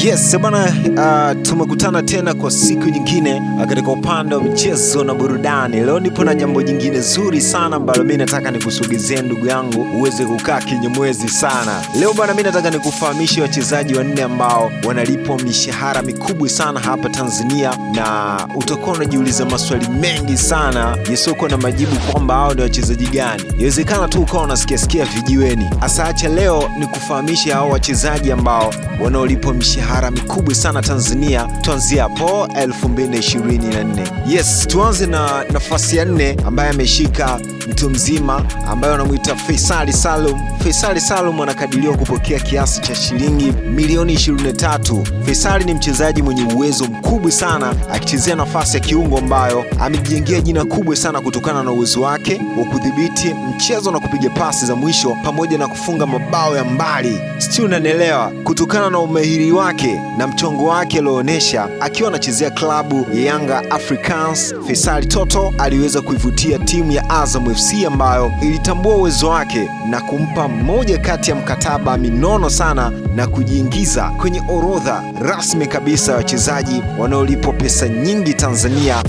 Yes, bana, tumekutana tena kwa siku nyingine katika upande wa michezo na burudani. Leo nipo na jambo jingine zuri sana ambalo mimi nataka nikusogezee ndugu yangu uweze kukaa kinyemwezi sana. Leo bana, mimi nataka nikufahamishe wachezaji wanne ambao wanalipwa mishahara mikubwa sana hapa Tanzania, na utakuwa unajiuliza maswali mengi sana yasoko na majibu kwamba hao ni wachezaji gani. Inawezekana tu ukawa unasikia vijiweni. Asaacha leo nikufahamishe hao wachezaji ambao wanaolipwa mishahara mikubwa sana Tanzania. Tuanzie hapo 2024. Yes, tuanze na nafasi ya 4 ambaye ameshika mtu mzima ambaye anamuita Faisal Salum. Faisal Salum anakadiriwa kupokea kiasi cha shilingi milioni 23. Faisal ni mchezaji mwenye uwezo mkubwa sana akichezea nafasi ya kiungo ambayo amejijengea jina kubwa sana kutokana na uwezo wake wa kudhibiti mchezo na kupiga pasi za mwisho pamoja na kufunga mabao ya mbali. Sio, unanielewa? Kutokana na umahiri wake na mchongo wake alioonyesha akiwa anachezea klabu ya Yanga Africans, Faisal Toto aliweza kuivutia timu ya Azam FC ambayo ilitambua uwezo wake na kumpa mmoja kati ya mkataba minono sana na kujiingiza kwenye orodha rasmi kabisa ya wachezaji wanaolipwa pesa nyingi Tanzania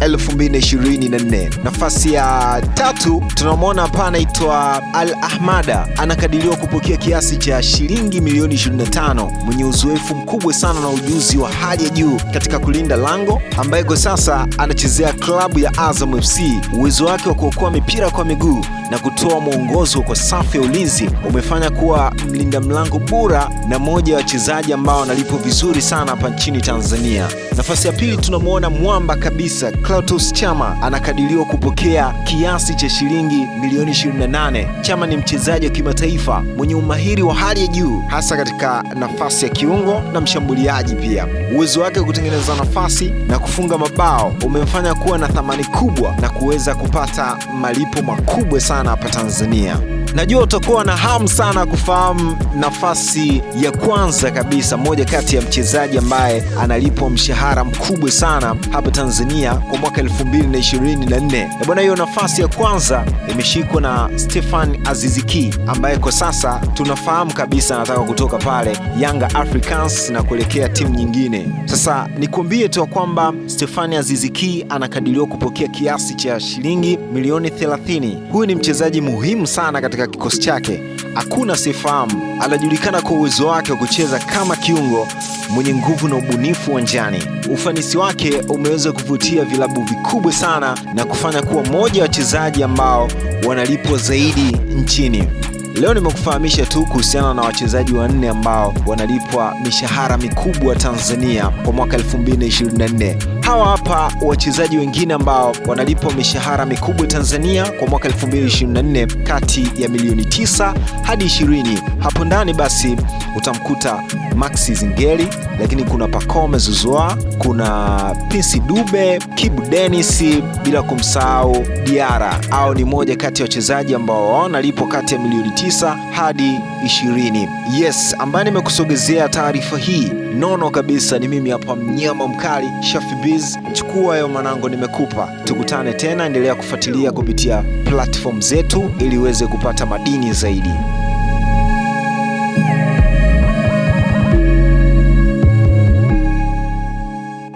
2024. Nafasi ya 3 tunamwona hapa anaitwa Al Ahmada, anakadiriwa kupokea kiasi cha shilingi milioni 25, mwenye uzoefu mkubwa sana na ujuzi wa hali ya juu katika kulinda lango, ambaye kwa sasa anachezea klabu ya Azam FC. Uwezo wake wa kuokoa mipira kwa miguu na kutoa mwongozo kwa safu ya ulinzi umefanya kuwa mlinda mlango bora na moja ya wachezaji ambao wanalipwa vizuri sana hapa nchini Tanzania. Nafasi ya 2 tunamwona mwamba kabisa Clatous Chama, anakadiriwa kupokea kiasi cha shilingi milioni 28. Chama ni mchezaji wa kimataifa mwenye umahiri wa hali ya juu hasa katika nafasi ya kiungo na mshambuliaji pia. Uwezo wake wa kutengeneza nafasi na kufunga mabao umemfanya kuwa na thamani kubwa na kuweza kupata malipo makubwa sana hapa Tanzania. Najua utakuwa na hamu sana kufahamu nafasi ya kwanza kabisa, moja kati ya mchezaji ambaye analipwa mshahara mkubwa sana hapa Tanzania kwa mwaka 2024. Na bwana, hiyo nafasi ya kwanza imeshikwa na Stefan Aziz Ki ambaye kwa sasa tunafahamu kabisa anataka kutoka pale Yanga Africans na kuelekea timu nyingine. Sasa nikwambie tu kwamba Stefan Aziz Ki anakadiriwa kupokea kiasi cha shilingi milioni 30. Huyu ni mchezaji muhimu sana katika kikosi chake, hakuna sifahamu. Anajulikana kwa uwezo wake wa kucheza kama kiungo mwenye nguvu na ubunifu uwanjani. Ufanisi wake umeweza kuvutia vilabu vikubwa sana na kufanya kuwa mmoja wa wachezaji ambao wanalipwa zaidi nchini. Leo nimekufahamisha tu kuhusiana na wachezaji wanne ambao wanalipwa mishahara mikubwa Tanzania kwa mwaka 2024. Hawa hapa wachezaji wengine ambao wanalipwa mishahara mikubwa Tanzania kwa mwaka 2024 kati ya milioni 9 hadi 20. Hapo ndani basi utamkuta Maxi Zingeli, lakini kuna Pacome Zouzoua, kuna Prince Dube, Kibu Dennis, bila kumsahau Diara. Au ni moja kati ya wachezaji ambao wanalipwa kati ya milioni 9 hadi 20. Yes, ambaye nimekusogezea taarifa hii nono kabisa ni mimi hapa, mnyama mkali Shafi Biz. Chukua hayo manango nimekupa. Tukutane tena, endelea kufuatilia kupitia platform zetu ili uweze kupata madini zaidi.